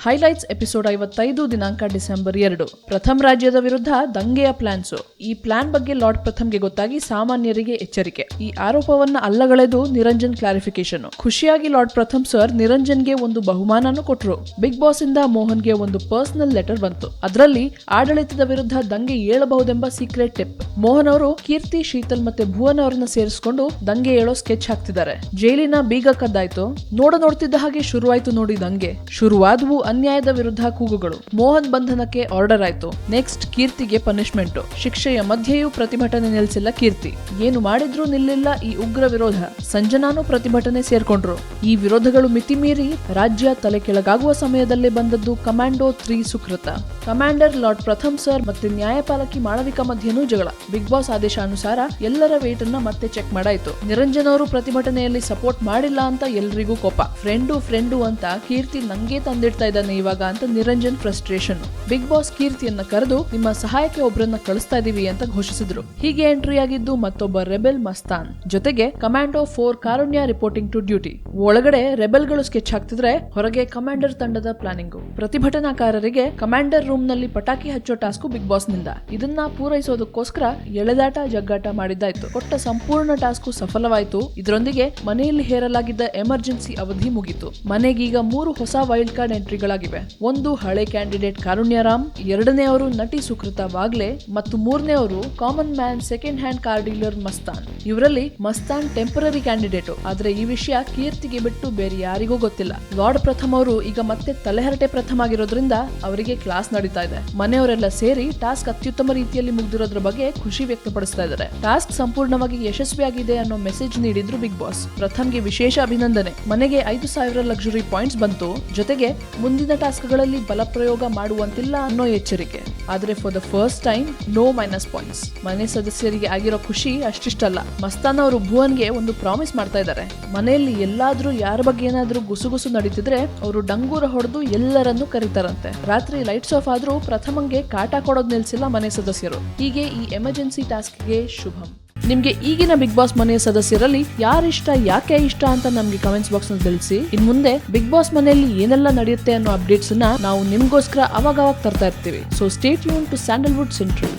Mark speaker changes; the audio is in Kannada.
Speaker 1: ಹೈಲೈಟ್ಸ್ ಎಪಿಸೋಡ್ 55 ದಿನಾಂಕ ಡಿಸೆಂಬರ್ 2. ಪ್ರಥಮ್ ರಾಜ್ಯದ ವಿರುದ್ಧ ದಂಗೆಯ ಪ್ಲಾನ್ಸ್. ಈ ಪ್ಲಾನ್ ಬಗ್ಗೆ ಲಾರ್ಡ್ ಪ್ರಥಮ್ಗೆ ಗೊತ್ತಾಗಿ ಸಾಮಾನ್ಯರಿಗೆ ಎಚ್ಚರಿಕೆ. ಈ ಆರೋಪವನ್ನ ಅಲ್ಲಗಳೆದು ನಿರಂಜನ್ ಕ್ಲಾರಿಫಿಕೇಶನ್. ಖುಷಿಯಾಗಿ ಲಾರ್ಡ್ ಪ್ರಥಮ್ ಸರ್ ನಿರಂಜನ್ಗೆ ಒಂದು ಬಹುಮಾನನೂ ಕೊಟ್ರು. ಬಿಗ್ ಬಾಸ್ ಇಂದ ಮೋಹನ್ಗೆ ಒಂದು ಪರ್ಸನಲ್ ಲೆಟರ್ ಬಂತು. ಅದರಲ್ಲಿ ಆಡಳಿತದ ವಿರುದ್ಧ ದಂಗೆ ಏಳಬಹುದೆಂಬ ಸೀಕ್ರೆಟ್ ಟಿಪ್. ಮೋಹನ್ ಅವರು ಕೀರ್ತಿ, ಶೀತಲ್ ಮತ್ತೆ ಭುವನ್ ಅವರನ್ನ ಸೇರಿಸಿಕೊಂಡು ದಂಗೆ ಏಳೋ ಸ್ಕೆಚ್ ಹಾಕ್ತಿದ್ದಾರೆ. ಜೈಲಿನ ಬೀಗ ಕದ್ದಾಯ್ತು. ನೋಡ್ತಿದ್ದ ಹಾಗೆ ಶುರುವಾಯ್ತು ನೋಡಿ ದಂಗೆ. ಶುರುವಾದವು ಅನ್ಯಾಯದ ವಿರುದ್ಧ ಕೂಗುಗಳು. ಮೋಹನ್ ಬಂಧನಕ್ಕೆ ಆರ್ಡರ್ ಆಯ್ತು. ನೆಕ್ಸ್ಟ್ ಕೀರ್ತಿಗೆ ಪನಿಷ್ಮೆಂಟ್. ಶಿಕ್ಷೆಯ ಮಧ್ಯೆಯೂ ಪ್ರತಿಭಟನೆ ನಿಲ್ಲಿಸಿಲ್ಲ ಕೀರ್ತಿ. ಏನು ಮಾಡಿದ್ರೂ ನಿಲ್ಲಿಲ್ಲ ಈ ಉಗ್ರ ವಿರೋಧ. ಸಂಜನಾನು ಪ್ರತಿಭಟನೆ ಸೇರ್ಕೊಂಡ್ರು. ಈ ವಿರೋಧಗಳು ಮಿತಿಮೀರಿ ರಾಜ್ಯ ತಲೆ ಕೆಳಗಾಗುವ ಸಮಯದಲ್ಲೇ ಬಂದದ್ದು ಕಮಾಂಡೋ 3 ಸುಕೃತ. ಕಮಾಂಡರ್ ಲಾರ್ಡ್ ಪ್ರಥಮ್ ಸರ್ ಮತ್ತೆ ನ್ಯಾಯಪಾಲಕಿ ಮಾಳವಿಕಾ ಮಧ್ಯೆನೂ ಜಗಳ. ಬಿಗ್ ಬಾಸ್ ಆದೇಶಾನುಸಾರ ಎಲ್ಲರ ವೇಟ್ ಅನ್ನ ಮತ್ತೆ ಚೆಕ್ ಮಾಡಾಯ್ತು. ನಿರಂಜನ್ ಅವರು ಪ್ರತಿಭಟನೆಯಲ್ಲಿ ಸಪೋರ್ಟ್ ಮಾಡಿಲ್ಲ ಅಂತ ಎಲ್ರಿಗೂ ಕೋಪ. ಫ್ರೆಂಡು ಅಂತ ಕೀರ್ತಿ ನಂಗೆ ತಂದಿಡ್ತಾ ಇದ್ದಾನೆ ಇವಾಗ ಅಂತ ನಿರಂಜನ್ ಫ್ರಸ್ಟ್ರೇಷನ್. ಬಿಗ್ ಬಾಸ್ ಕೀರ್ತಿಯನ್ನ ಕರೆದು ನಿಮ್ಮ ಸಹಾಯಕ್ಕೆ ಒಬ್ಬರನ್ನ ಕಳಿಸ್ತಾ ಇದೀವಿ ಅಂತ ಘೋಷಿಸಿದ್ರು. ಹೀಗೆ ಎಂಟ್ರಿ ಆಗಿದ್ದು ಮತ್ತೊಬ್ಬ ರೆಬೆಲ್ ಮಸ್ತಾನ್. ಜೊತೆಗೆ commando 4 Karunya reporting to duty. ಒಳಗಡೆ ರೆಬೆಲ್ಗಳು ಸ್ಕೆಚ್ ಹಾಕ್ತಿದ್ರೆ ಹೊರಗೆ ಕಮಾಂಡರ್ ತಂಡದ ಪ್ಲಾನಿಂಗ್. ಪ್ರತಿಭಟನಾಕಾರರಿಗೆ ಕಮಾಂಡರ್ ರೂಮ್ ನಲ್ಲಿ ಪಟಾಕಿ ಹಚ್ಚೋ ಟಾಸ್ಕ್ ಬಿಗ್ ಬಾಸ್ ನಿಂದ. ಇದನ್ನ ಪೂರೈಸೋದಕ್ಕೋಸ್ಕರ ಎಳೆದಾಟ ಜಗ್ಗಾಟ ಮಾಡಿದ್ದಾಯ್ತು. ಕೊಟ್ಟ ಸಂಪೂರ್ಣ ಟಾಸ್ಕ್ ಸಫಲವಾಯಿತು. ಇದರೊಂದಿಗೆ ಮನೆಯಲ್ಲಿ ಹೇರಲಾಗಿದ್ದ ಎಮರ್ಜೆನ್ಸಿ ಅವಧಿ ಮುಗಿತು. ಮನೆಗೀಗ 3 ಹೊಸ ವೈಲ್ಡ್ ಕಾರ್ಡ್ ಎಂಟ್ರಿಗಳಾಗಿವೆ. ಒಂದು ಹಳೆ ಕ್ಯಾಂಡಿಡೇಟ್ ಕಾರುಣ್ಯರಾಮ್, ಎರಡನೆಯವರು ನಟಿ ಸುಕೃತ ವಾಗ್ಲೆ ಮತ್ತು ಮೂರನೆಯವರು common man second hand car dealer Mastan. ಇವರಲ್ಲಿ ಮಸ್ತಾನ್ ಟೆಂಪರರಿ ಕ್ಯಾಂಡಿಡೇಟ್. ಆದ್ರೆ ಈ ವಿಷಯ ಕೀರ್ತಿಗೆ ಬಿಟ್ಟು ಬೇರೆ ಯಾರಿಗೂ ಗೊತ್ತಿಲ್ಲ. ಲಾರ್ಡ್ ಪ್ರಥಮ್ ಅವರು ಈಗ ಮತ್ತೆ ತಲೆಹರಟೆ ಪ್ರಥಮ್ ಆಗಿರೋದ್ರಿಂದ ಅವರಿಗೆ ಕ್ಲಾಸ್ ನಡೀತಾ ಇದೆ. ಮನೆಯವರೆಲ್ಲ ಸೇರಿ ಟಾಸ್ಕ್ ಅತ್ಯುತ್ತಮ ರೀತಿಯಲ್ಲಿ ಮುಗಿದಿರೋದ್ರ ಬಗ್ಗೆ ಖುಷಿ ವ್ಯಕ್ತಪಡಿಸ್ತಾ ಇದ್ದಾರೆ. ಟಾಸ್ಕ್ ಸಂಪೂರ್ಣವಾಗಿ ಯಶಸ್ವಿಯಾಗಿದೆ ಅನ್ನೋ ಮೆಸೇಜ್ ನೀಡಿದ್ರು ಬಿಗ್ ಬಾಸ್. ಪ್ರಥಮ್ಗೆ ವಿಶೇಷ ಅಭಿನಂದನೆ. ಮನೆಗೆ 5,000 ಲಕ್ಸುರಿ ಪಾಯಿಂಟ್ಸ್ ಬಂತು. ಜೊತೆಗೆ ಮುಂದಿನ ಟಾಸ್ಕ್ಗಳಲ್ಲಿ ಬಲಪ್ರಯೋಗ ಮಾಡುವಂತಿಲ್ಲ ಅನ್ನೋ ಎಚ್ಚರಿಕೆ. ಆದ್ರೆ for the first time no minus points. ಮನೆ ಸದಸ್ಯರಿಗೆ ಆಗಿರೋ ಖುಷಿ ಅಷ್ಟಿಷ್ಟಲ್ಲ. ಮಸ್ತಾನ್ ಅವರು ಭುವನ್ಗೆ ಒಂದು ಪ್ರಾಮಿಸ್ ಮಾಡ್ತಾ ಇದ್ದಾರೆ. ಮನೆಯಲ್ಲಿ ಎಲ್ಲಾದ್ರೂ ಯಾರ ಬಗ್ಗೆ ಏನಾದ್ರೂ ಗುಸುಗುಸು ನಡೀತಿದ್ರೆ ಅವರು ಡಂಗೂರ ಹೊಡೆದು ಎಲ್ಲರನ್ನೂ ಕರೀತಾರಂತೆ. ರಾತ್ರಿ ಲೈಟ್ಸ್ ಆಫ್ ಆದ್ರೂ ಪ್ರಥಮಂಗೆ ಕಾಟ ಕೊಡೋದ್ ನಿಲ್ಸಿಲ್ಲ ಮನೆ ಸದಸ್ಯರು. ಹೀಗೆ ಈ ಎಮರ್ಜೆನ್ಸಿ ಟಾಸ್ಕ್ಗೆ ಶುಭಂ. ನಿಮ್ಗೆ ಈಗಿನ ಬಿಗ್ ಬಾಸ್ ಮನೆಯ ಸದಸ್ಯರಲ್ಲಿ ಯಾರಿಷ್ಟ, ಯಾಕೆ ಇಷ್ಟ ಅಂತ ನಮ್ಗೆ ಕಮೆಂಟ್ಸ್ ಬಾಕ್ಸ್ ನಲ್ಲಿ ತಿಳಿಸಿ. ಇನ್ ಮುಂದೆ ಬಿಗ್ ಬಾಸ್ ಮನೆಯಲ್ಲಿ ಏನೆಲ್ಲ ನಡೆಯುತ್ತೆ ಅನ್ನೋ ಅಪ್ಡೇಟ್ಸ್ ನಾವು ನಿಮ್ಗೋಸ್ಕರ ಅವಾಗ ತರ್ತಾ ಇರ್ತೀವಿ. So stay tune to Sandalwood central.